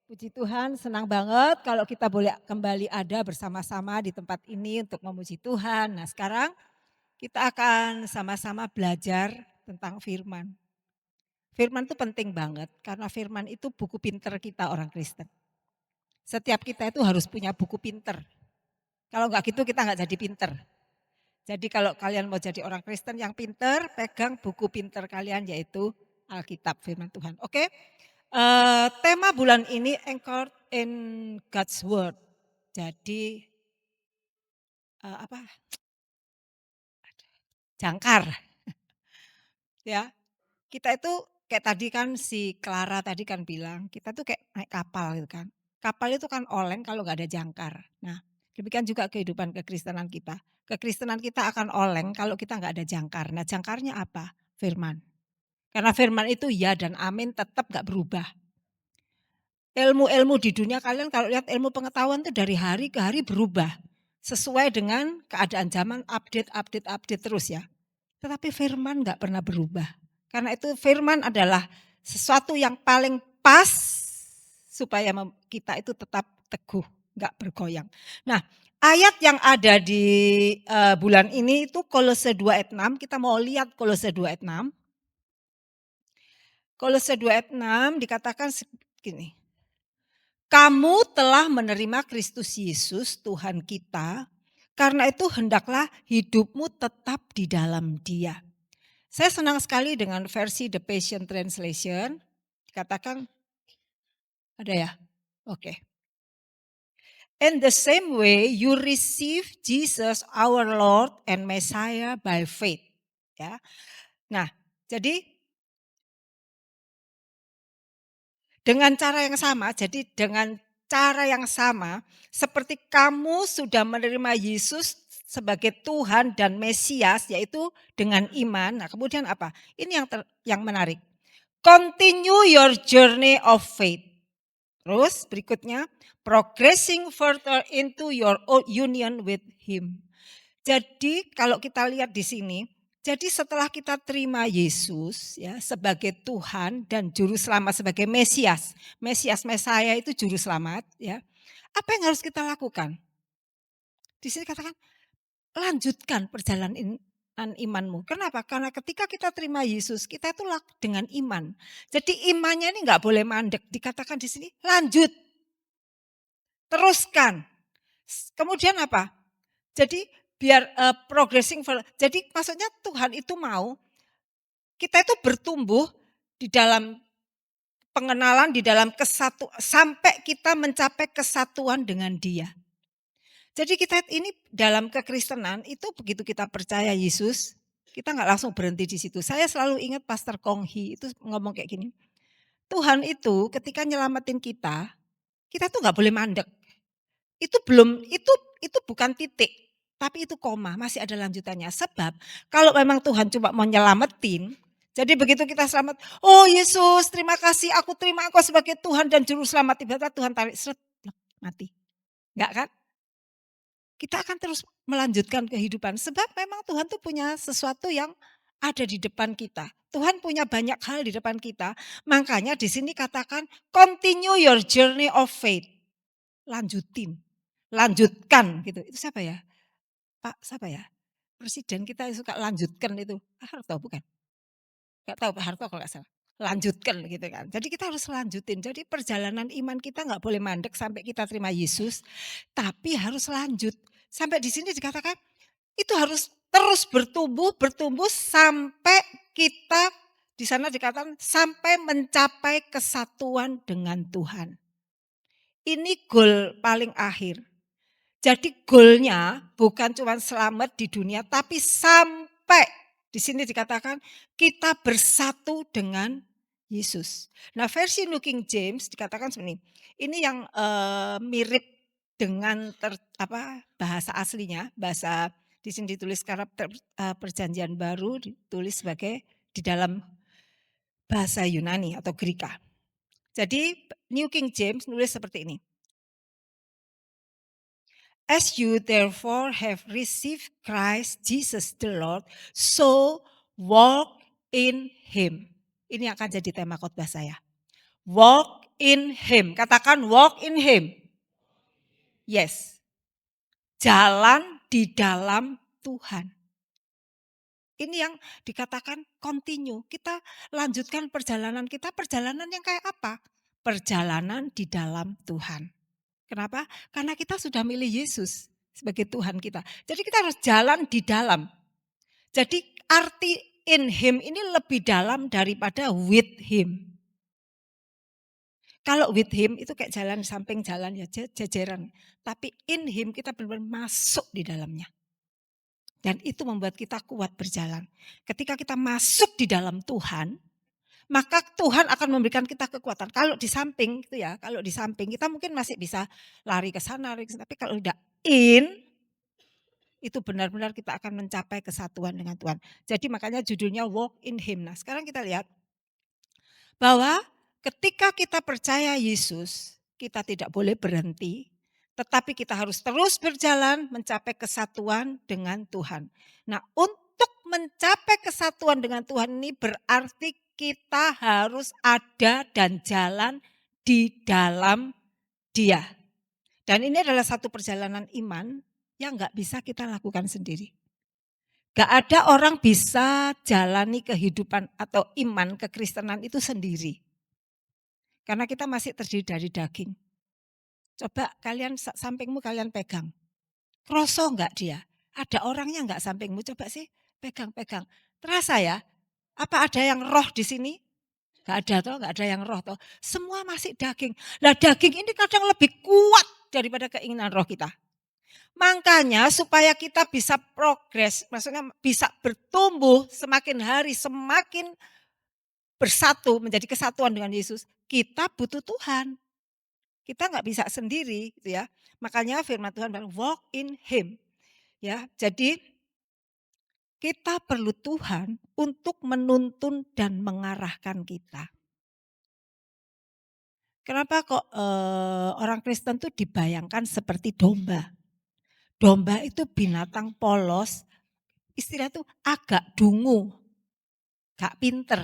Puji Tuhan, senang banget kalau kita boleh kembali ada bersama-sama di tempat ini untuk memuji Tuhan. Nah, sekarang kita akan sama-sama belajar tentang firman. Firman itu penting banget karena firman itu buku pinter kita orang Kristen. Setiap kita itu harus punya buku pinter. Kalau enggak gitu kita enggak jadi pinter. Jadi kalau kalian mau jadi orang Kristen yang pinter, pegang buku pinter kalian yaitu Alkitab firman Tuhan. Oke? Tema bulan ini anchored in God's word. Jadi apa? Jangkar ya. Kita itu kayak tadi kan si Clara tadi kan bilang, kita tuh kayak naik kapal gitu kan. Kapal itu kan oleng kalau nggak ada jangkar. Nah, demikian juga kehidupan kekristenan kita. Kekristenan kita akan oleng kalau kita nggak ada jangkar. Nah, jangkarnya apa? Firman. Karena firman itu ya dan amin tetap nggak berubah. Ilmu-ilmu di dunia kalian kalau lihat ilmu pengetahuan itu dari hari ke hari berubah. Sesuai dengan keadaan zaman update terus ya. Tetapi firman nggak pernah berubah. Karena itu firman adalah sesuatu yang paling pas supaya kita itu tetap teguh, nggak bergoyang. Nah, ayat yang ada di bulan ini itu Kolose 2 ayat 6. Kita mau lihat Kolose 2 ayat 6. Kolose 2 ayat 6 dikatakan begini. Kamu telah menerima Kristus Yesus Tuhan kita, karena itu hendaklah hidupmu tetap di dalam Dia. Saya senang sekali dengan versi The Passion Translation. Dikatakan, ada ya? Oke. In the same way you receive Jesus our Lord and Messiah by faith. Ya. Nah, jadi dengan cara yang sama, seperti kamu sudah menerima Yesus sebagai Tuhan dan Mesias, yaitu dengan iman. Nah, kemudian apa? Ini yang menarik. Continue your journey of faith. Terus berikutnya, progressing further into your union with Him. Jadi kalau kita lihat di sini, jadi setelah kita terima Yesus ya sebagai Tuhan dan juru selamat sebagai Mesias, Mesaya itu juru selamat ya. Apa yang harus kita lakukan? Di sini katakan lanjutkan perjalanan imanmu. Kenapa? Karena ketika kita terima Yesus, kita itu dengan iman. Jadi imannya ini nggak boleh mandek. Dikatakan di sini lanjut, teruskan. Kemudian apa? Jadi biar progressing. Jadi maksudnya Tuhan itu mau kita itu bertumbuh di dalam pengenalan, di dalam kesatu sampai kita mencapai kesatuan dengan Dia. Jadi kita ini dalam kekristenan itu begitu kita percaya Yesus, kita nggak langsung berhenti di situ. Saya selalu ingat Pastor Kong Hee itu ngomong kayak gini. Tuhan itu ketika nyelamatin kita tuh nggak boleh mandek. Itu belum itu bukan titik, tapi itu koma, masih ada lanjutannya. Sebab kalau memang Tuhan cuma mau nyelamatin, jadi begitu kita selamat, oh Yesus terima kasih aku terima Engkau sebagai Tuhan dan Juru Selamat. Tiba-tiba Tuhan tarik seret, mati. Enggak kan? Kita akan terus melanjutkan kehidupan. Sebab memang Tuhan tuh punya sesuatu yang ada di depan kita. Tuhan punya banyak hal di depan kita. Makanya di sini katakan continue your journey of faith. Lanjutkan gitu. Itu siapa ya? Pak siapa ya? Presiden kita yang suka lanjutkan itu. Harto bukan? Enggak tahu Pak Harto kalau enggak salah. Lanjutkan gitu kan. Jadi kita harus lanjutin. Jadi perjalanan iman kita enggak boleh mandek sampai kita terima Yesus, tapi harus lanjut. Sampai di sini dikatakan itu harus terus bertumbuh sampai kita di sana dikatakan sampai mencapai kesatuan dengan Tuhan. Ini goal paling akhir. Jadi goalnya bukan cuma selamat di dunia, tapi sampai di sini dikatakan kita bersatu dengan Yesus. Nah versi New King James dikatakan seperti ini. Ini yang mirip dengan bahasa aslinya, bahasa di sini ditulis karena perjanjian baru ditulis sebagai di dalam bahasa Yunani atau Greka. Jadi New King James nulis seperti ini. As you therefore have received Christ Jesus the Lord, so walk in Him. Ini akan jadi tema khotbah saya. Walk in Him. Katakan walk in Him. Yes. Jalan di dalam Tuhan. Ini yang dikatakan continue. Kita lanjutkan perjalanan kita. Perjalanan yang kayak apa? Perjalanan di dalam Tuhan. Kenapa? Karena kita sudah milih Yesus sebagai Tuhan kita. Jadi kita harus jalan di dalam. Jadi arti in Him ini lebih dalam daripada with Him. Kalau with Him itu kayak jalan samping jalan ya jajaran. Tapi in Him kita benar-benar masuk di dalamnya. Dan itu membuat kita kuat berjalan. Ketika kita masuk di dalam Tuhan, maka Tuhan akan memberikan kita kekuatan. Kalau di samping itu ya, kalau di samping kita mungkin masih bisa lari ke sana, tapi kalau udah in, itu benar-benar kita akan mencapai kesatuan dengan Tuhan. Jadi makanya judulnya Walk in Him. Nah sekarang kita lihat bahwa ketika kita percaya Yesus, kita tidak boleh berhenti, tetapi kita harus terus berjalan mencapai kesatuan dengan Tuhan. Nah, untuk mencapai kesatuan dengan Tuhan ini berarti kita harus ada dan jalan di dalam Dia. Dan ini adalah satu perjalanan iman yang gak bisa kita lakukan sendiri. Gak ada orang bisa jalani kehidupan atau iman kekristenan itu sendiri. Karena kita masih terdiri dari daging. Coba kalian sampingmu kalian pegang. Kroso enggak dia? Ada orangnya enggak sampingmu? Coba sih pegang-pegang. Terasa ya? Apa ada yang roh di sini? Enggak ada toh, enggak ada yang roh toh. Semua masih daging. Lah daging ini kadang lebih kuat daripada keinginan roh kita. Makanya supaya kita bisa progres, maksudnya bisa bertumbuh semakin hari semakin bersatu menjadi kesatuan dengan Yesus, kita butuh Tuhan. Kita nggak bisa sendiri gitu ya. Makanya firman Tuhan bilang walk in Him. Ya, jadi kita perlu Tuhan untuk menuntun dan mengarahkan kita. Kenapa kok orang Kristen tuh dibayangkan seperti domba? Domba itu binatang polos, istilah tuh agak dungu, gak pinter.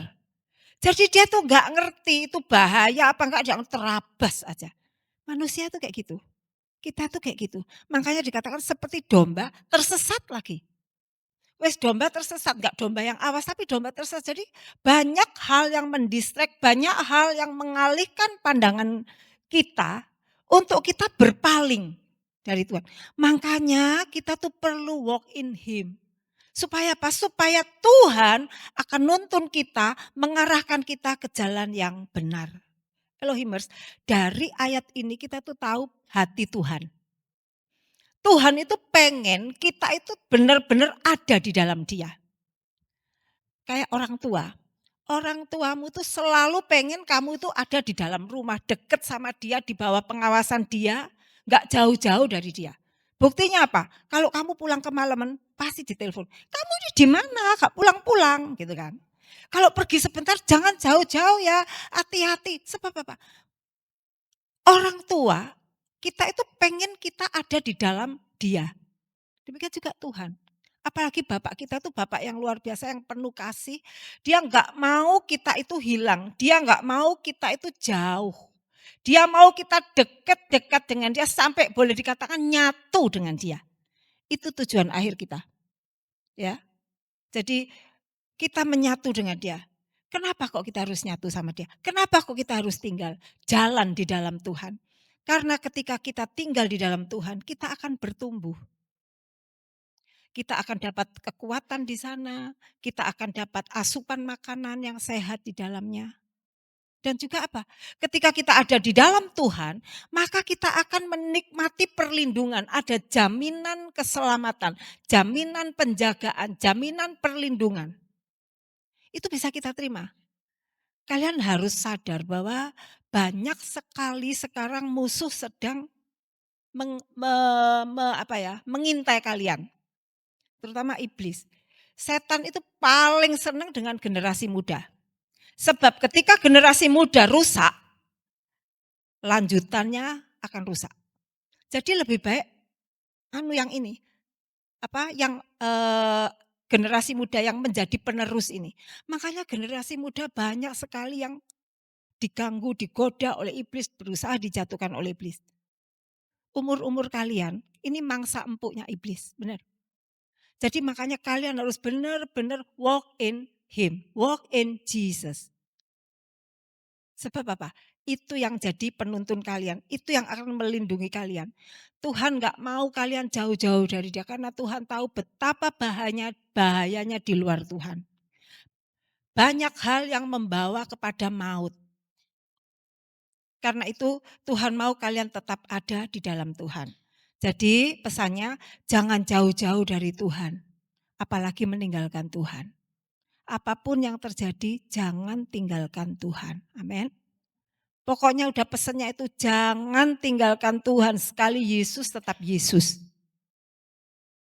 Jadi dia tuh gak ngerti itu bahaya apa enggak, jangan terabas aja. Manusia tuh kayak gitu. Kita tuh kayak gitu. Makanya dikatakan seperti domba tersesat lagi. Wes domba tersesat, enggak domba yang awas tapi domba tersesat. Jadi banyak hal yang mendistract, banyak hal yang mengalihkan pandangan kita untuk kita berpaling dari Tuhan. Makanya kita tuh perlu walk in Him. Supaya apa? Supaya Tuhan akan nuntun kita, mengarahkan kita ke jalan yang benar. Elohimers, dari ayat ini kita tuh tahu hati Tuhan. Tuhan itu pengen kita itu benar-benar ada di dalam Dia. Kayak orang tua. Orang tuamu tuh selalu pengen kamu itu ada di dalam rumah, deket sama Dia, di bawah pengawasan Dia, nggak jauh-jauh dari Dia. Buktinya apa? Kalau kamu pulang kemalaman, pasti ditelepon. Kamu ini di mana? Gak pulang-pulang, gitu kan? Kalau pergi sebentar, jangan jauh-jauh ya, hati-hati. Sebab apa? Orang tua, kita itu pengen kita ada di dalam Dia. Demikian juga Tuhan. Apalagi Bapak kita tuh Bapak yang luar biasa, yang penuh kasih. Dia nggak mau kita itu hilang. Dia nggak mau kita itu jauh. Dia mau kita dekat-dekat dengan Dia sampai boleh dikatakan nyatu dengan Dia. Itu tujuan akhir kita. Ya. Jadi kita menyatu dengan Dia. Kenapa kok kita harus nyatu sama Dia? Kenapa kok kita harus tinggal jalan di dalam Tuhan? Karena ketika kita tinggal di dalam Tuhan, kita akan bertumbuh. Kita akan dapat kekuatan di sana, kita akan dapat asupan makanan yang sehat di dalamnya. Dan juga apa? Ketika kita ada di dalam Tuhan, maka kita akan menikmati perlindungan. Ada jaminan keselamatan, jaminan penjagaan, jaminan perlindungan. Itu bisa kita terima. Kalian harus sadar bahwa banyak sekali sekarang musuh sedang mengintai kalian. Terutama iblis. Setan itu paling senang dengan generasi muda. Sebab ketika generasi muda rusak, lanjutannya akan rusak. Jadi lebih baik yang ini. Generasi muda yang menjadi penerus ini. Makanya generasi muda banyak sekali yang diganggu, digoda oleh iblis, berusaha dijatuhkan oleh iblis. Umur-umur kalian ini mangsa empuknya iblis, benar. Jadi makanya kalian harus benar-benar walk in him, walk in Jesus. Sebab apa? Itu yang jadi penuntun kalian, itu yang akan melindungi kalian. Tuhan nggak mau kalian jauh-jauh dari dia karena Tuhan tahu betapa bahayanya di luar Tuhan. Banyak hal yang membawa kepada maut. Karena itu Tuhan mau kalian tetap ada di dalam Tuhan. Jadi pesannya jangan jauh-jauh dari Tuhan. Apalagi meninggalkan Tuhan. Apapun yang terjadi jangan tinggalkan Tuhan. Amin. Pokoknya udah pesannya itu jangan tinggalkan Tuhan. Sekali Yesus tetap Yesus.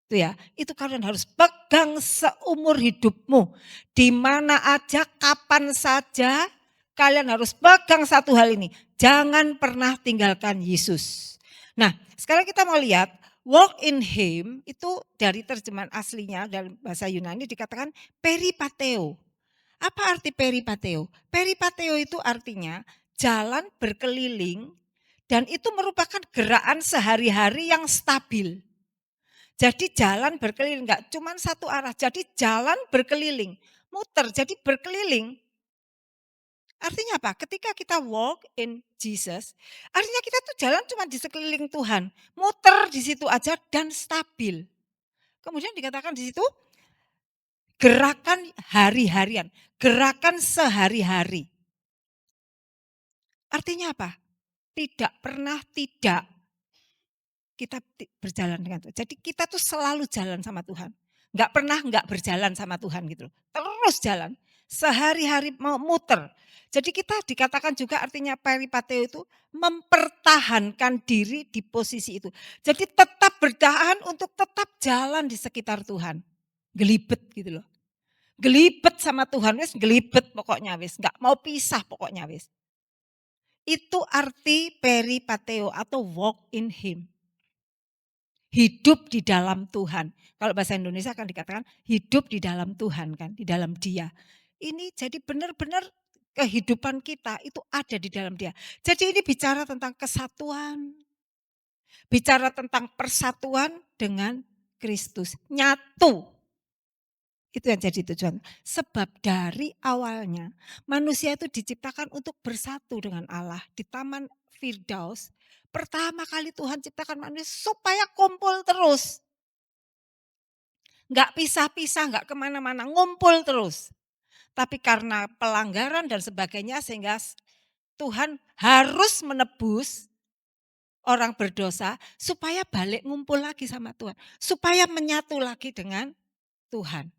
Itu ya, itu kalian harus pegang seumur hidupmu. Di mana aja, kapan saja, kalian harus pegang satu hal ini. Jangan pernah tinggalkan Yesus. Nah, sekarang kita mau lihat, walk in him itu dari terjemahan aslinya dalam bahasa Yunani dikatakan peripateo. Apa arti peripateo? Peripateo itu artinya jalan berkeliling dan itu merupakan gerakan sehari-hari yang stabil. Jadi jalan berkeliling, enggak cuma satu arah. Jadi jalan berkeliling, muter, jadi berkeliling. Artinya apa? Ketika kita walk in Jesus, artinya kita tuh jalan cuma di sekeliling Tuhan. Muter di situ aja dan stabil. Kemudian dikatakan di situ gerakan hari-harian, gerakan sehari-hari. Artinya apa? Tidak pernah tidak kita berjalan dengan Tuhan. Jadi kita tuh selalu jalan sama Tuhan. Enggak pernah enggak berjalan sama Tuhan gitu loh. Terus jalan. Sehari-hari mau muter. Jadi kita dikatakan juga artinya peripateo itu mempertahankan diri di posisi itu. Jadi tetap bertahan untuk tetap jalan di sekitar Tuhan. Gelibet gitu loh. Gelibet sama Tuhan wis, gelibet pokoknya wis, enggak mau pisah pokoknya wis. Itu arti peripateo atau walk in him. Hidup di dalam Tuhan. Kalau bahasa Indonesia akan dikatakan hidup di dalam Tuhan kan, di dalam Dia. Ini jadi benar-benar kehidupan kita itu ada di dalam Dia. Jadi ini bicara tentang kesatuan, bicara tentang persatuan dengan Kristus. Nyatu. Itu yang jadi tujuan. Sebab dari awalnya manusia itu diciptakan untuk bersatu dengan Allah. Di Taman Firdaus, pertama kali Tuhan ciptakan manusia supaya kumpul terus. Enggak pisah-pisah, enggak kemana-mana, ngumpul terus. Tapi karena pelanggaran dan sebagainya sehingga Tuhan harus menebus orang berdosa supaya balik ngumpul lagi sama Tuhan. Supaya menyatu lagi dengan Tuhan.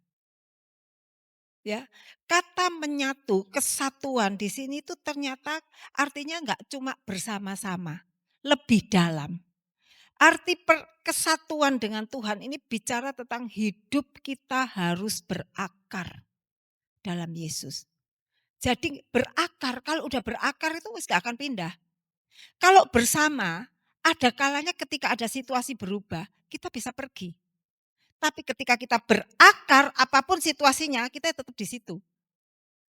Ya, kata menyatu, kesatuan di sini itu ternyata artinya enggak cuma bersama-sama, lebih dalam. Arti kesatuan dengan Tuhan ini bicara tentang hidup kita harus berakar dalam Yesus. Jadi berakar, kalau udah berakar itu gak akan pindah. Kalau bersama, ada kalanya ketika ada situasi berubah, kita bisa pergi. Tapi ketika kita berakar, apapun situasinya, kita tetap di situ.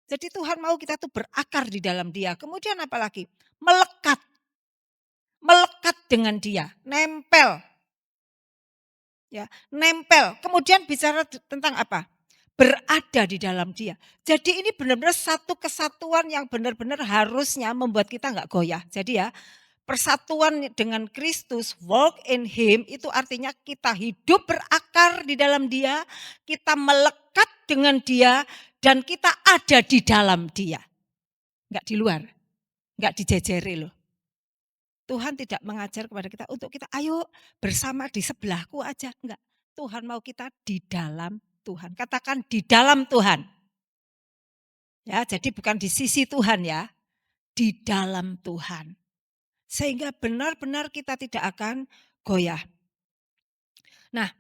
Jadi Tuhan mau kita tuh berakar di dalam Dia. Kemudian apa lagi? Melekat. Melekat dengan Dia, nempel. Ya, nempel. Kemudian bicara tentang apa? Berada di dalam Dia. Jadi ini benar-benar satu kesatuan yang benar-benar harusnya membuat kita enggak goyah. Jadi ya, persatuan dengan Kristus, walk in him itu artinya kita hidup berakar di dalam Dia, kita melekat dengan Dia dan kita ada di dalam Dia. Enggak di luar, enggak dijejeri loh. Tuhan tidak mengajar kepada kita untuk kita ayo bersama di sebelahku aja. Enggak. Tuhan mau kita di dalam Tuhan. Katakan di dalam Tuhan. Ya, jadi bukan di sisi Tuhan ya. Di dalam Tuhan. Sehingga benar-benar kita tidak akan goyah. Nah,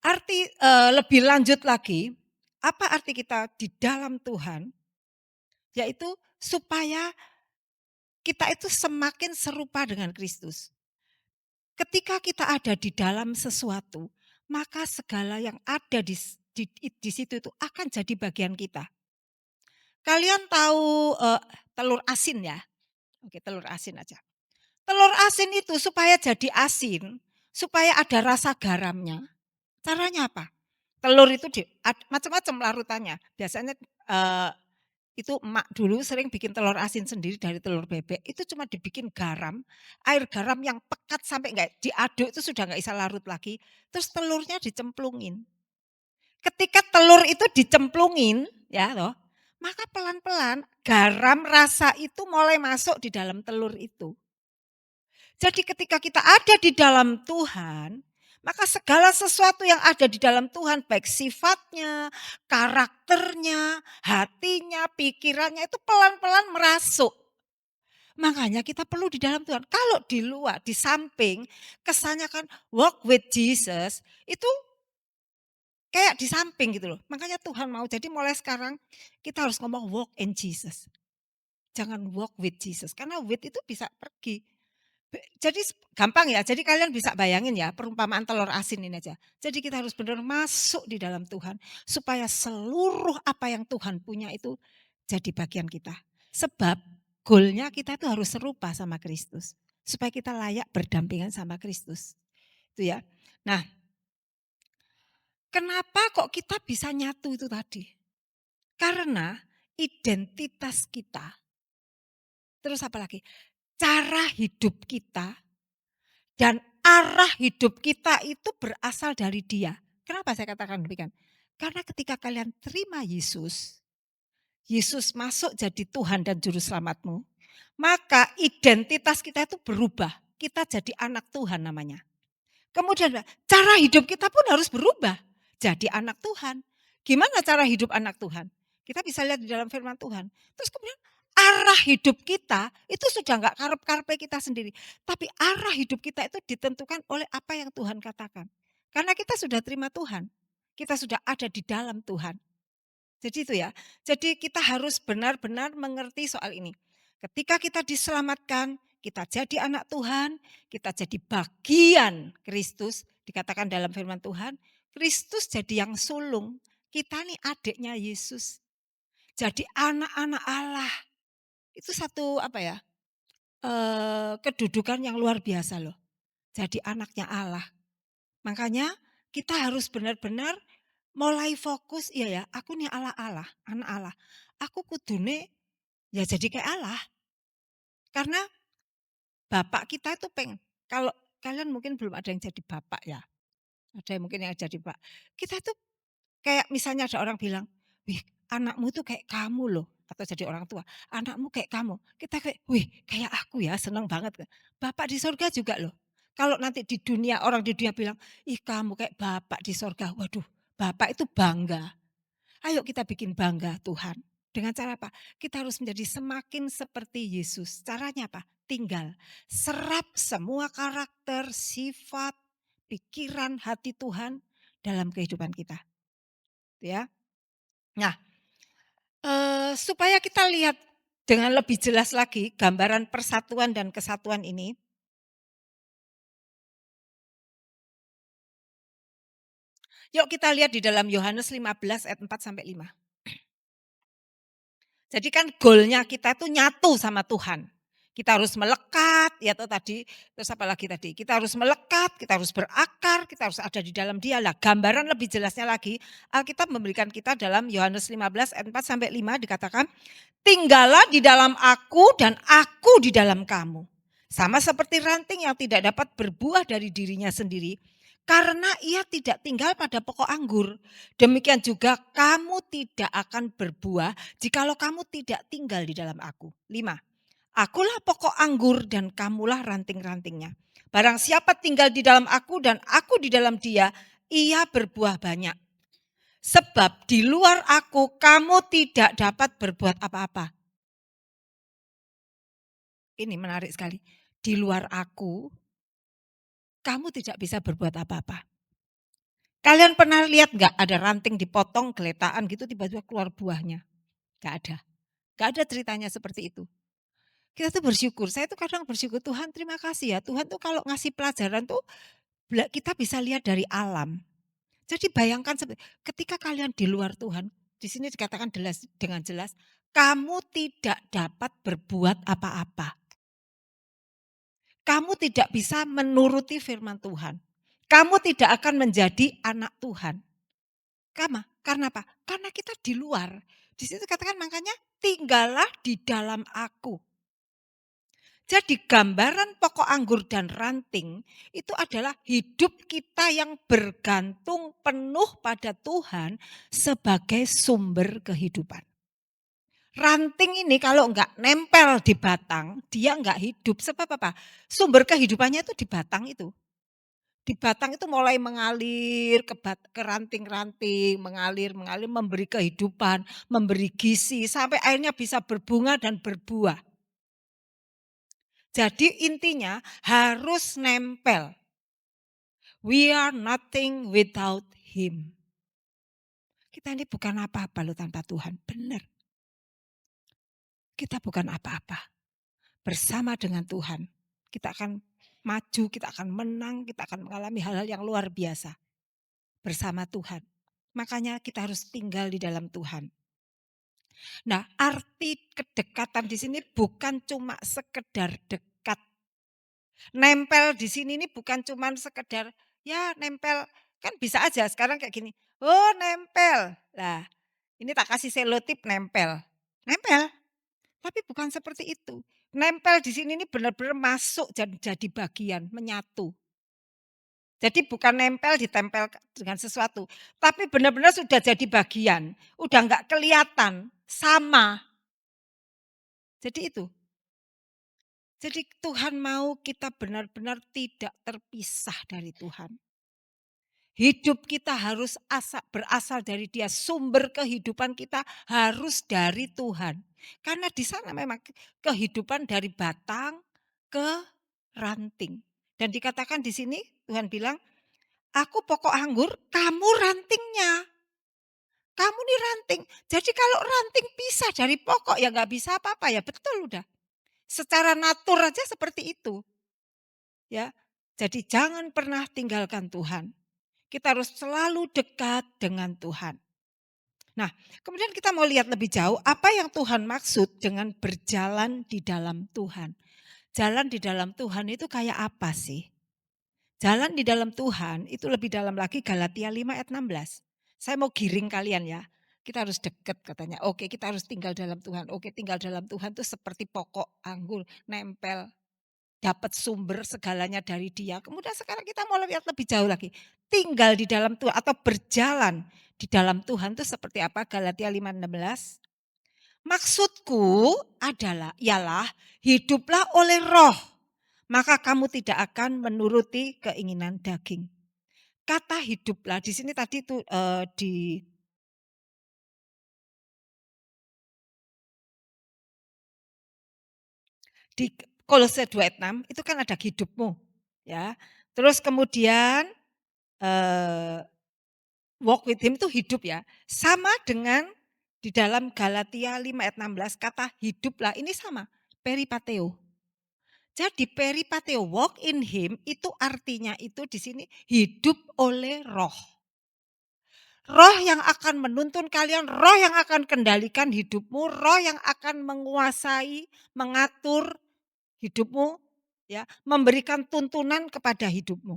arti lebih lanjut lagi, apa arti kita di dalam Tuhan? Yaitu supaya kita itu semakin serupa dengan Kristus. Ketika kita ada di dalam sesuatu, maka segala yang ada di situ itu akan jadi bagian kita. Kalian tahu, telur asin ya? Oke, telur asin aja. Telur asin itu supaya jadi asin, supaya ada rasa garamnya, caranya apa? Telur itu macam-macam larutannya. Biasanya, itu emak dulu sering bikin telur asin sendiri dari telur bebek, itu cuma dibikin garam, air garam yang pekat sampai nggak diaduk itu sudah nggak bisa larut lagi, terus telurnya dicemplungin. Ketika telur itu dicemplungin, ya toh, maka pelan-pelan garam rasa itu mulai masuk di dalam telur itu. Jadi ketika kita ada di dalam Tuhan, maka segala sesuatu yang ada di dalam Tuhan, baik sifatnya, karakternya, hatinya, pikirannya itu pelan-pelan merasuk. Makanya kita perlu di dalam Tuhan. Kalau di luar, di samping, kesannya kan walk with Jesus, itu kayak di samping gitu loh. Makanya Tuhan mau, jadi mulai sekarang kita harus ngomong walk in Jesus. Jangan walk with Jesus, karena with itu bisa pergi. Jadi gampang ya, jadi kalian bisa bayangin ya perumpamaan telur asin ini aja. Jadi kita harus benar masuk di dalam Tuhan supaya seluruh apa yang Tuhan punya itu jadi bagian kita. Sebab goalnya kita itu harus serupa sama Kristus. Supaya kita layak berdampingan sama Kristus. Itu ya. Nah, kenapa kok kita bisa nyatu itu tadi? Karena identitas kita, terus apa lagi? Cara hidup kita dan arah hidup kita itu berasal dari Dia. Kenapa saya katakan demikian? Karena ketika kalian terima Yesus, Yesus masuk jadi Tuhan dan juru selamatmu, maka identitas kita itu berubah. Kita jadi anak Tuhan namanya. Kemudian cara hidup kita pun harus berubah. Jadi anak Tuhan. Gimana cara hidup anak Tuhan? Kita bisa lihat di dalam firman Tuhan. Terus kemudian arah hidup kita itu sudah enggak karep-karepe kita sendiri. Tapi arah hidup kita itu ditentukan oleh apa yang Tuhan katakan. Karena kita sudah terima Tuhan. Kita sudah ada di dalam Tuhan. Jadi itu ya. Jadi kita harus benar-benar mengerti soal ini. Ketika kita diselamatkan, kita jadi anak Tuhan, kita jadi bagian Kristus, dikatakan dalam firman Tuhan, Kristus jadi yang sulung. Kita nih adiknya Yesus. Jadi anak-anak Allah. Itu satu apa ya? Kedudukan yang luar biasa loh. Jadi anaknya Allah. Makanya kita harus benar-benar mulai fokus, iya ya, aku nih Allah, anak Allah. Aku kudune ya jadi kayak Allah. Karena bapak kita itu pengen, kalau kalian mungkin belum ada yang jadi bapak ya. Ada yang mungkin yang jadi bapak. Kita tuh kayak misalnya ada orang bilang, "Wih, anakmu tuh kayak kamu loh." Atau jadi orang tua, "Anakmu kayak kamu." Kita kayak, "Wih, kayak aku ya, senang banget." Bapak di surga juga loh. Kalau nanti di dunia, orang di dunia bilang, "Ih, kamu kayak bapak di surga." Waduh, bapak itu bangga. Ayo kita bikin bangga Tuhan. Dengan cara apa? Kita harus menjadi semakin seperti Yesus. Caranya apa? Tinggal serap semua karakter, sifat, pikiran, hati Tuhan dalam kehidupan kita. Ya. Nah, supaya kita lihat dengan lebih jelas lagi gambaran persatuan dan kesatuan ini, yuk kita lihat di dalam Yohanes 15 ayat 4 sampai 5. Jadi kan goalnya kita tuh nyatu sama Tuhan. Kita harus melekat, ya tuh tadi, terus apa lagi tadi? Kita harus melekat, kita harus berakar, kita harus ada di dalam Dia. Lah gambaran lebih jelasnya lagi, Alkitab memberikan kita dalam Yohanes 15 ayat 4 sampai 5 dikatakan, "Tinggallah di dalam aku dan aku di dalam kamu. Sama seperti ranting yang tidak dapat berbuah dari dirinya sendiri, karena ia tidak tinggal pada pokok anggur. Demikian juga kamu tidak akan berbuah jikalau kamu tidak tinggal di dalam aku." 5. Akulah pokok anggur dan kamulah ranting-rantingnya. Barang siapa tinggal di dalam aku dan aku di dalam dia, ia berbuah banyak. Sebab di luar aku kamu tidak dapat berbuat apa-apa. Ini menarik sekali. Di luar aku, kamu tidak bisa berbuat apa-apa. Kalian pernah lihat nggak ada ranting dipotong, geletaan gitu tiba-tiba keluar buahnya? Nggak ada. Nggak ada ceritanya seperti itu. Kita tuh bersyukur, saya tuh kadang bersyukur, Tuhan terima kasih ya, Tuhan tuh kalau ngasih pelajaran tuh kita bisa lihat dari alam. Jadi bayangkan ketika kalian di luar Tuhan, di sini dikatakan jelas dengan jelas, kamu tidak dapat berbuat apa-apa. Kamu tidak bisa menuruti firman Tuhan. Kamu tidak akan menjadi anak Tuhan. Karena apa? Karena kita di luar. Di situ katakan makanya tinggallah di dalam aku. Jadi gambaran pokok anggur dan ranting itu adalah hidup kita yang bergantung penuh pada Tuhan sebagai sumber kehidupan. Ranting ini kalau enggak nempel di batang, dia enggak hidup. Sebab apa? Sumber kehidupannya itu di batang itu. Di batang itu mulai mengalir ke ranting-ranting, mengalir, memberi kehidupan, memberi gizi, sampai akhirnya bisa berbunga dan berbuah. Jadi intinya harus nempel. We are nothing without Him. Kita ini bukan apa-apa loh tanpa Tuhan, benar. Kita bukan apa-apa. Bersama dengan Tuhan, kita akan maju, kita akan menang, kita akan mengalami hal-hal yang luar biasa. Bersama Tuhan. Makanya kita harus tinggal di dalam Tuhan. Nah, arti kedekatan di sini bukan cuma sekedar dekat. Nempel di sini ini bukan cuma sekedar ya nempel, kan bisa aja sekarang kayak gini. Oh, nempel. Lah, ini tak kasih selotip nempel. Nempel, tapi bukan seperti itu. Nempel di sini ini benar-benar masuk jadi bagian, menyatu. Jadi bukan nempel ditempel dengan sesuatu, tapi benar-benar sudah jadi bagian, udah nggak kelihatan, sama. Jadi itu. Jadi Tuhan mau kita benar-benar tidak terpisah dari Tuhan. Hidup kita harus berasal dari Dia, sumber kehidupan kita harus dari Tuhan. Karena di sana memang kehidupan dari batang ke ranting. Dan dikatakan di sini Tuhan bilang, aku pokok anggur, kamu rantingnya. Kamu nih ranting. Jadi kalau ranting pisah dari pokok ya nggak bisa apa-apa ya betul udah. Secara natur aja seperti itu. Ya. Jadi jangan pernah tinggalkan Tuhan. Kita harus selalu dekat dengan Tuhan. Nah, kemudian kita mau lihat lebih jauh apa yang Tuhan maksud dengan berjalan di dalam Tuhan. Jalan di dalam Tuhan itu kayak apa sih? Jalan di dalam Tuhan itu lebih dalam lagi Galatia 5 ayat 16. Saya mau giring kalian ya. Kita harus dekat katanya. Oke, kita harus tinggal dalam Tuhan. Oke, tinggal dalam Tuhan itu seperti pokok anggur nempel, dapat sumber segalanya dari Dia. Kemudian sekarang kita mau lihat lebih jauh lagi. Tinggal di dalam Tuhan atau berjalan di dalam Tuhan itu seperti apa? Galatia 5:16. Maksudku adalah ialah hiduplah oleh roh, maka kamu tidak akan menuruti keinginan daging. Kata hiduplah di sini tadi tuh di Kolose 2 ayat 6 itu kan ada hidupmu, ya. Terus kemudian eh, walk with him itu hidup ya. Sama dengan di dalam Galatia 5 ayat 16 kata hiduplah ini sama, peripateo. Jadi peripateo walk in him itu artinya itu di sini hidup oleh roh. Roh yang akan menuntun kalian, roh yang akan kendalikan hidupmu, roh yang akan menguasai, mengatur hidupmu, ya, memberikan tuntunan kepada hidupmu.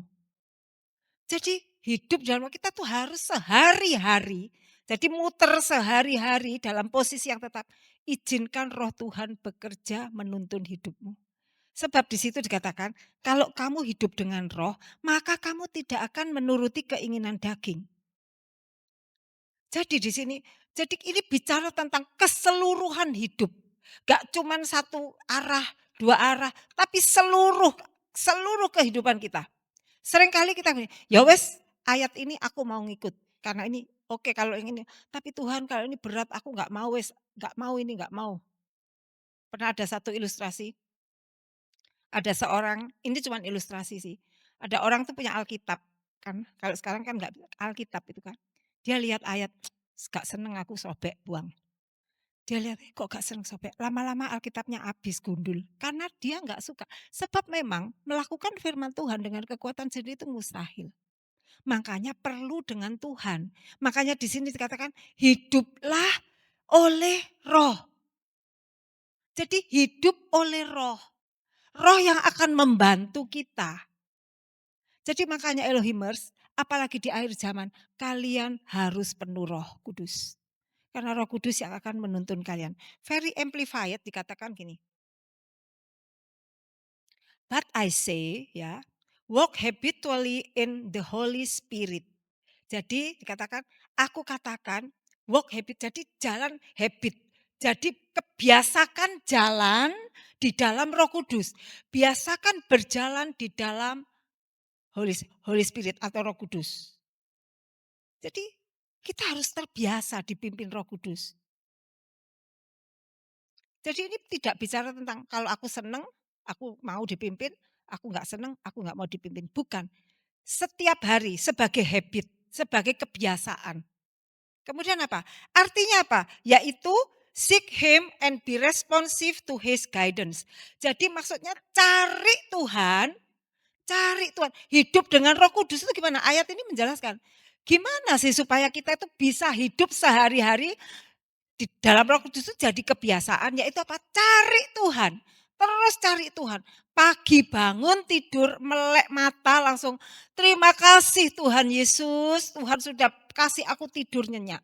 Jadi hidup dalam kita tuh harus sehari-hari, jadi muter sehari-hari dalam posisi yang tetap. Izinkan roh Tuhan bekerja menuntun hidupmu. Sebab di situ dikatakan, kalau kamu hidup dengan roh, maka kamu tidak akan menuruti keinginan daging. Jadi di sini, jadi ini bicara tentang keseluruhan hidup. Gak cuman satu arah, dua arah, tapi seluruh kehidupan kita. Seringkali kita gini, ya wes ayat ini aku mau ngikut. Karena ini oke kalau ini. Tapi Tuhan kalau ini berat aku nggak mau wes. Nggak mau ini nggak mau. Pernah ada satu ilustrasi. Ada seorang, ini cuma ilustrasi sih. Ada orang tuh punya Alkitab. Kan kalau sekarang kan nggak Alkitab itu kan. Dia lihat ayat, gak seneng aku sobek buang. Dia lihat kok gak seneng sobek. Lama-lama Alkitabnya habis gundul. Karena dia nggak suka. Sebab memang melakukan firman Tuhan dengan kekuatan sendiri itu mustahil. Makanya perlu dengan Tuhan. Makanya di sini dikatakan hiduplah oleh roh. Jadi hidup oleh roh. Roh yang akan membantu kita. Jadi makanya Elohimers, apalagi di akhir zaman, kalian harus penuh Roh Kudus. Karena Roh Kudus yang akan menuntun kalian. Very amplified dikatakan gini. But I say, ya, walk habitually in the Holy Spirit. Jadi dikatakan, aku katakan walk habit, jadi jalan habit. Jadi kebiasakan jalan di dalam Roh Kudus. Biasakan berjalan di dalam Holy Spirit atau Roh Kudus. Jadi kita harus terbiasa dipimpin Roh Kudus. Jadi ini tidak bicara tentang kalau aku senang, aku mau dipimpin, aku nggak senang, aku nggak mau dipimpin. Bukan. Setiap hari sebagai habit, sebagai kebiasaan. Kemudian apa? Artinya apa? Yaitu seek him and be responsive to his guidance. Jadi maksudnya cari Tuhan. Cari Tuhan, hidup dengan Roh Kudus itu gimana? Ayat ini menjelaskan. Gimana sih supaya kita itu bisa hidup sehari-hari di dalam Roh Kudus itu jadi kebiasaan, yaitu apa? Cari Tuhan. Terus cari Tuhan. Pagi bangun tidur melek mata langsung terima kasih Tuhan Yesus, Tuhan sudah kasih aku tidur nyenyak.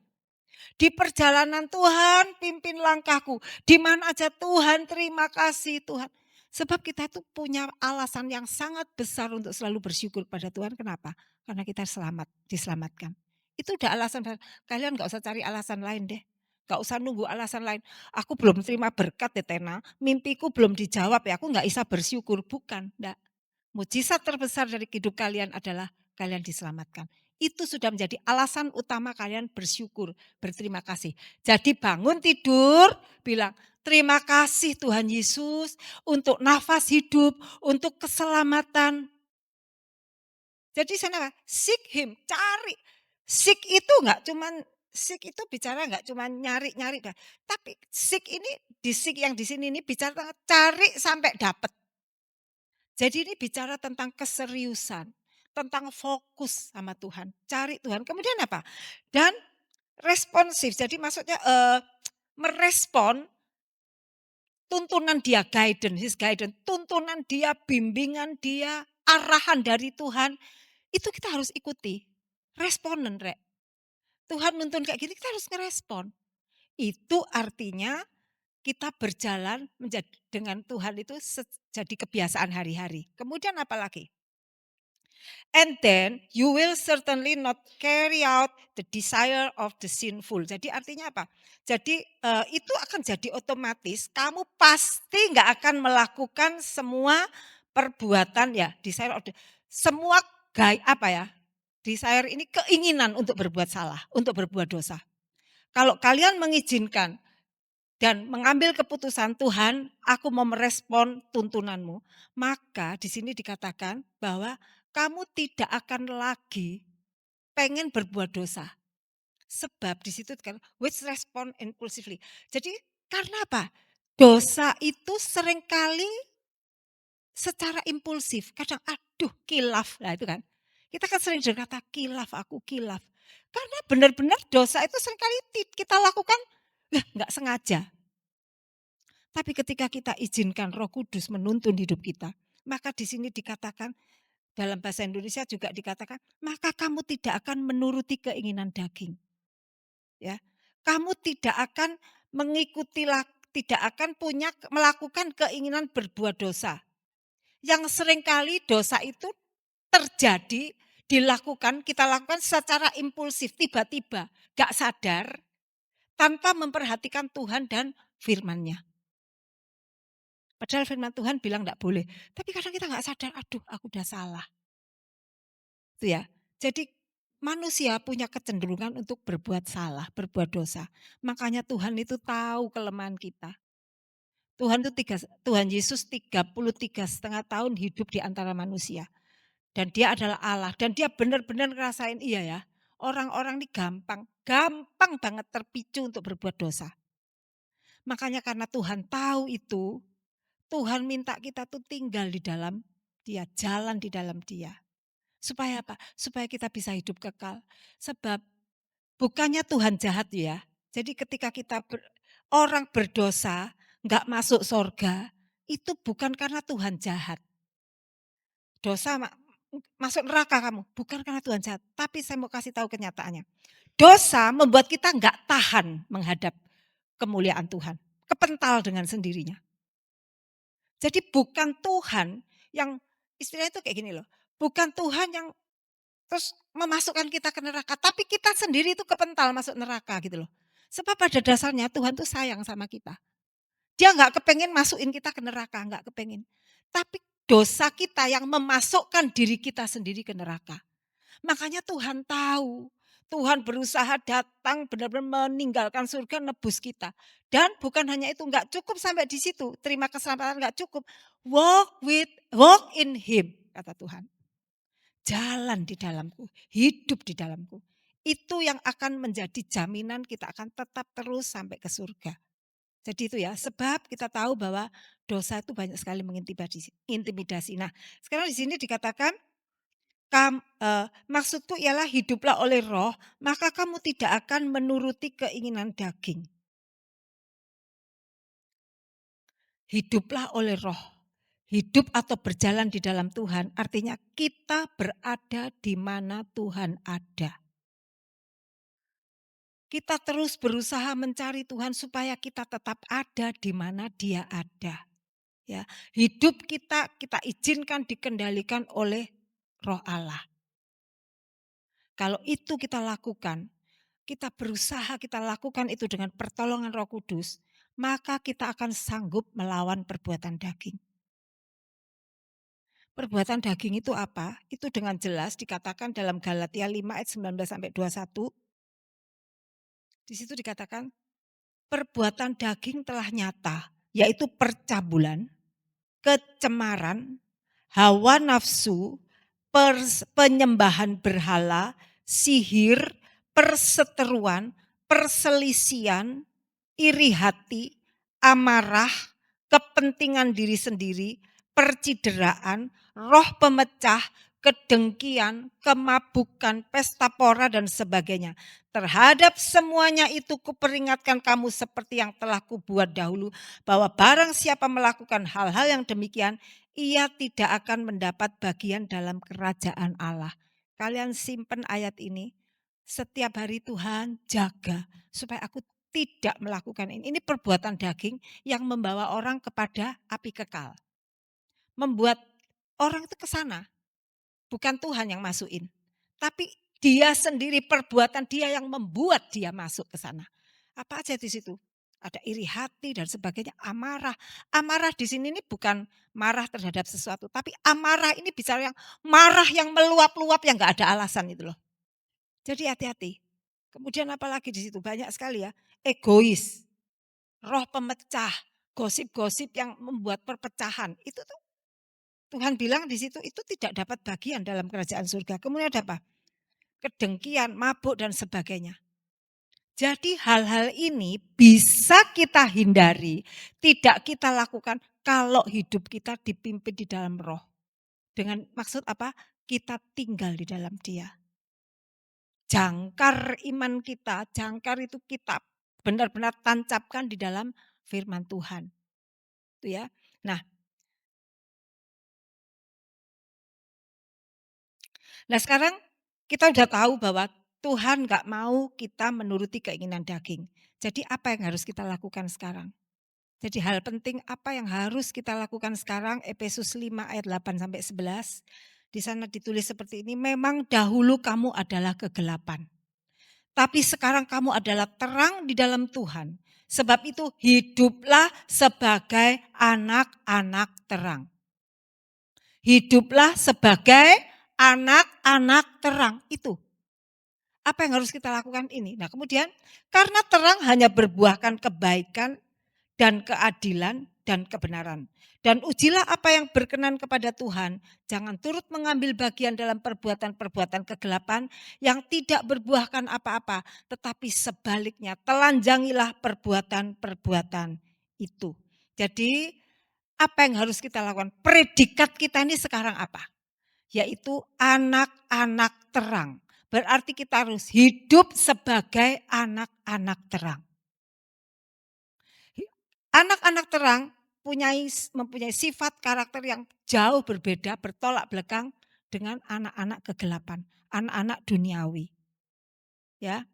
Di perjalanan Tuhan pimpin langkahku. Di mana aja Tuhan terima kasih Tuhan. Sebab kita itu punya alasan yang sangat besar untuk selalu bersyukur pada Tuhan. Kenapa? Karena kita selamat, diselamatkan. Itu udah alasan. Kalian gak usah cari alasan lain deh. Gak usah nunggu alasan lain. Aku belum terima berkat ya Tena. Mimpiku belum dijawab ya. Aku gak bisa bersyukur. Bukan. Enggak. Mujizat terbesar dari hidup kalian adalah kalian diselamatkan. Itu sudah menjadi alasan utama kalian bersyukur, berterima kasih. Jadi bangun tidur, bilang terima kasih Tuhan Yesus untuk nafas hidup, untuk keselamatan. Jadi sana seek him, cari. Seek itu enggak cuman seek itu bicara enggak cuma nyari-nyari dah. Tapi seek ini di seek yang di sini ini bicara cari sampai dapat. Jadi ini bicara tentang keseriusan, tentang fokus sama Tuhan, cari Tuhan. Kemudian apa? Dan responsif, jadi maksudnya merespon tuntunan dia, guidance, his guidance, tuntunan dia, bimbingan dia, arahan dari Tuhan, itu kita harus ikuti. Responden, Rek. Tuhan nuntun kayak gini, kita harus ngerespon. Itu artinya kita berjalan menjadi dengan Tuhan itu jadi kebiasaan hari-hari. Kemudian apa lagi? And then you will certainly not carry out the desire of the sinful. Jadi artinya apa? Jadi itu akan jadi otomatis kamu pasti nggak akan melakukan semua perbuatan ya desire of the, semua apa ya? Desire ini keinginan untuk berbuat salah, untuk berbuat dosa. Kalau kalian mengizinkan dan mengambil keputusan Tuhan, aku mau merespon tuntunanmu. Maka di sini dikatakan bahwa kamu tidak akan lagi pengen berbuat dosa. Sebab di situ kan which respond impulsively. Jadi karena apa? Dosa itu seringkali secara impulsif. Kadang aduh kilaf. Nah itu kan. Kita kan sering berkata kilaf, aku kilaf. Karena benar-benar dosa itu seringkali kita lakukan nggak sengaja. Tapi ketika kita izinkan Roh Kudus menuntun hidup kita, maka di sini dikatakan dalam bahasa Indonesia juga dikatakan, maka kamu tidak akan menuruti keinginan daging. Ya. Kamu tidak akan mengikuti, tidak akan melakukan keinginan berbuat dosa. Yang seringkali dosa itu terjadi, dilakukan, kita lakukan secara impulsif, tiba-tiba, gak sadar, tanpa memperhatikan Tuhan dan firman-Nya. Padahal firman Tuhan bilang enggak boleh. Tapi kadang kita enggak sadar, aduh aku udah salah. Itu ya. Jadi manusia punya kecenderungan untuk berbuat salah, berbuat dosa. Makanya Tuhan itu tahu kelemahan kita. Tuhan Yesus 33,5 tahun hidup di antara manusia. Dan dia adalah Allah. Dan dia benar-benar ngerasain iya ya. Orang-orang ini gampang banget terpicu untuk berbuat dosa. Makanya karena Tuhan tahu itu, Tuhan minta kita tuh tinggal di dalam Dia, jalan di dalam Dia. Supaya apa? Supaya kita bisa hidup kekal. Sebab bukannya Tuhan jahat ya. Jadi ketika kita orang berdosa, nggak masuk surga, itu bukan karena Tuhan jahat. Dosa masuk neraka kamu, bukan karena Tuhan jahat. Tapi saya mau kasih tahu kenyataannya. Dosa membuat kita nggak tahan menghadap kemuliaan Tuhan. Kepental dengan sendirinya. Jadi bukan Tuhan yang istilahnya itu kayak gini loh. Bukan Tuhan yang terus memasukkan kita ke neraka. Tapi kita sendiri itu kepental masuk neraka gitu loh. Sebab pada dasarnya Tuhan tuh sayang sama kita. Dia nggak kepengen masukin kita ke neraka, nggak kepengen. Tapi dosa kita yang memasukkan diri kita sendiri ke neraka. Makanya Tuhan tahu. Tuhan berusaha datang benar-benar meninggalkan surga nebus kita. Dan bukan hanya itu, nggak cukup sampai di situ. Terima keselamatan nggak cukup. Walk in him, kata Tuhan. Jalan di dalamku, hidup di dalamku. Itu yang akan menjadi jaminan kita akan tetap terus sampai ke surga. Jadi itu ya, sebab kita tahu bahwa dosa itu banyak sekali mengintimidasi. Nah, sekarang di sini dikatakan maksudku ialah hiduplah oleh roh, maka kamu tidak akan menuruti keinginan daging. Hiduplah oleh roh. Hidup atau berjalan di dalam Tuhan artinya kita berada di mana Tuhan ada. Kita terus berusaha mencari Tuhan supaya kita tetap ada di mana Dia ada. Ya, hidup kita izinkan dikendalikan oleh Roh Allah. Kalau itu kita lakukan, kita berusaha kita lakukan itu dengan pertolongan Roh Kudus, maka kita akan sanggup melawan perbuatan daging. Perbuatan daging itu apa? Itu dengan jelas dikatakan dalam Galatia 5 ayat 19 sampai 21. Di situ dikatakan perbuatan daging telah nyata, yaitu percabulan, kecemaran, hawa nafsu, penyembahan berhala, sihir, perseteruan, perselisian, iri hati, amarah, kepentingan diri sendiri, percideraan, roh pemecah, kedengkian, kemabukan, pesta pora dan sebagainya. Terhadap semuanya itu kuperingatkan kamu seperti yang telah kubuat dahulu, bahwa barang siapa melakukan hal-hal yang demikian, ia tidak akan mendapat bagian dalam kerajaan Allah. Kalian simpen ayat ini. Setiap hari Tuhan jaga supaya aku tidak melakukan ini. Ini perbuatan daging yang membawa orang kepada api kekal. Membuat orang itu ke sana. Bukan Tuhan yang masukin. Tapi dia sendiri, perbuatan dia yang membuat dia masuk ke sana. Apa aja di situ? Ada iri hati dan sebagainya, amarah. Amarah di sini ini bukan marah terhadap sesuatu, tapi amarah ini bicara yang marah yang meluap-luap yang nggak ada alasan itu loh. Jadi hati-hati. Kemudian apalagi di situ banyak sekali ya, egois, roh pemecah, gosip-gosip yang membuat perpecahan. Itu tuh Tuhan bilang di situ itu tidak dapat bagian dalam kerajaan surga. Kemudian ada apa? Kedengkian, mabuk dan sebagainya. Jadi hal-hal ini bisa kita hindari, tidak kita lakukan kalau hidup kita dipimpin di dalam roh. Dengan maksud apa? Kita tinggal di dalam Dia. Jangkar iman kita, jangkar itu kita benar-benar tancapkan di dalam firman Tuhan. Itu ya. Nah sekarang kita udah tahu bahwa Tuhan nggak mau kita menuruti keinginan daging. Jadi apa yang harus kita lakukan sekarang? Jadi hal penting apa yang harus kita lakukan sekarang, Efesus 5 ayat 8 sampai 11. Di sana ditulis seperti ini, memang dahulu kamu adalah kegelapan. Tapi sekarang kamu adalah terang di dalam Tuhan. Sebab itu hiduplah sebagai anak-anak terang. Hiduplah sebagai anak-anak terang. Itu apa yang harus kita lakukan ini. Nah kemudian karena terang hanya berbuahkan kebaikan dan keadilan dan kebenaran. Dan ujilah apa yang berkenan kepada Tuhan. Jangan turut mengambil bagian dalam perbuatan-perbuatan kegelapan yang tidak berbuahkan apa-apa. Tetapi sebaliknya telanjangilah perbuatan-perbuatan itu. Jadi apa yang harus kita lakukan? Predikat kita ini sekarang apa? Yaitu anak-anak terang. Berarti kita harus hidup sebagai anak-anak terang. Anak-anak terang mempunyai sifat karakter yang jauh berbeda, bertolak belakang dengan anak-anak kegelapan, anak-anak duniawi, ya.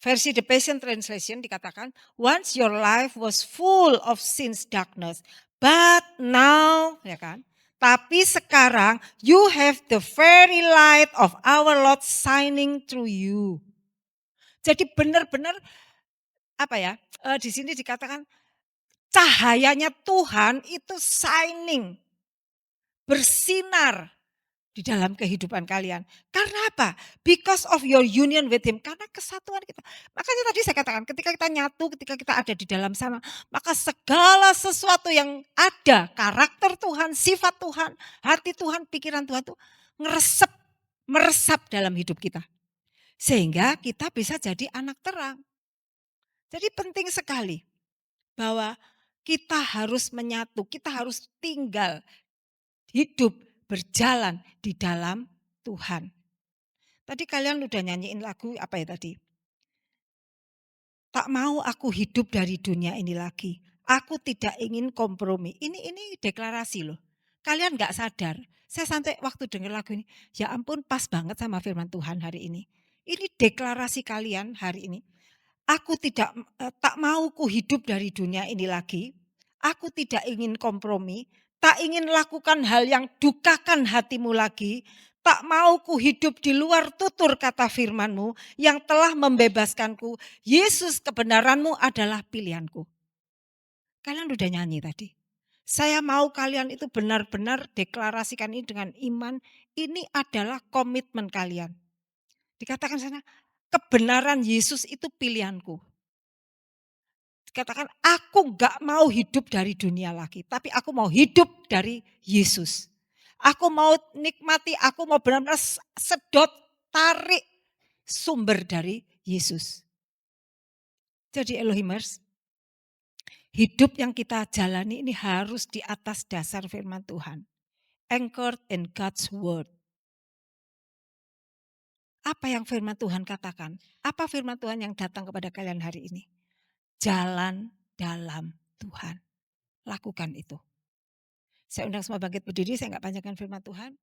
Versi The Passion Translation dikatakan, once your life was full of sin's darkness, but now, ya kan? Tapi sekarang you have the very light of our Lord shining through you. Jadi benar-benar apa ya? Di sini dikatakan cahayanya Tuhan itu shining, bersinar di dalam kehidupan kalian. Karena apa? Because of your union with him. Karena kesatuan kita. Makanya tadi saya katakan ketika kita nyatu, ketika kita ada di dalam sana, maka segala sesuatu yang ada, karakter Tuhan, sifat Tuhan, hati Tuhan, pikiran Tuhan itu meresap dalam hidup kita. Sehingga kita bisa jadi anak terang. Jadi penting sekali bahwa kita harus menyatu, kita harus tinggal, hidup, berjalan di dalam Tuhan. Tadi kalian udah nyanyiin lagu apa ya tadi? Tak mau aku hidup dari dunia ini lagi. Aku tidak ingin kompromi. Ini deklarasi loh. Kalian nggak sadar. Saya sampai waktu dengar lagu ini, ya ampun pas banget sama firman Tuhan hari ini. Ini deklarasi kalian hari ini. Aku tak mau ku hidup dari dunia ini lagi. Aku tidak ingin kompromi, tak ingin lakukan hal yang dukakan hatimu lagi. Tak mau ku hidup di luar tutur kata firman-Mu yang telah membebaskanku. Yesus kebenaran-Mu adalah pilihanku. Kalian udah nyanyi tadi. Saya mau kalian itu benar-benar deklarasikan ini dengan iman. Ini adalah komitmen kalian. Dikatakan sana, kebenaran Yesus itu pilihanku. Dikatakan, aku gak mau hidup dari dunia lagi. Tapi aku mau hidup dari Yesus. Aku mau nikmati, aku mau benar-benar sedot, tarik sumber dari Yesus. Jadi Elohimers, hidup yang kita jalani ini harus di atas dasar firman Tuhan. Anchored in God's word. Apa yang firman Tuhan katakan? Apa firman Tuhan yang datang kepada kalian hari ini? Jalan dalam Tuhan. Lakukan itu. Saya undang semua bangkit berdiri, saya enggak panjangkan firman Tuhan.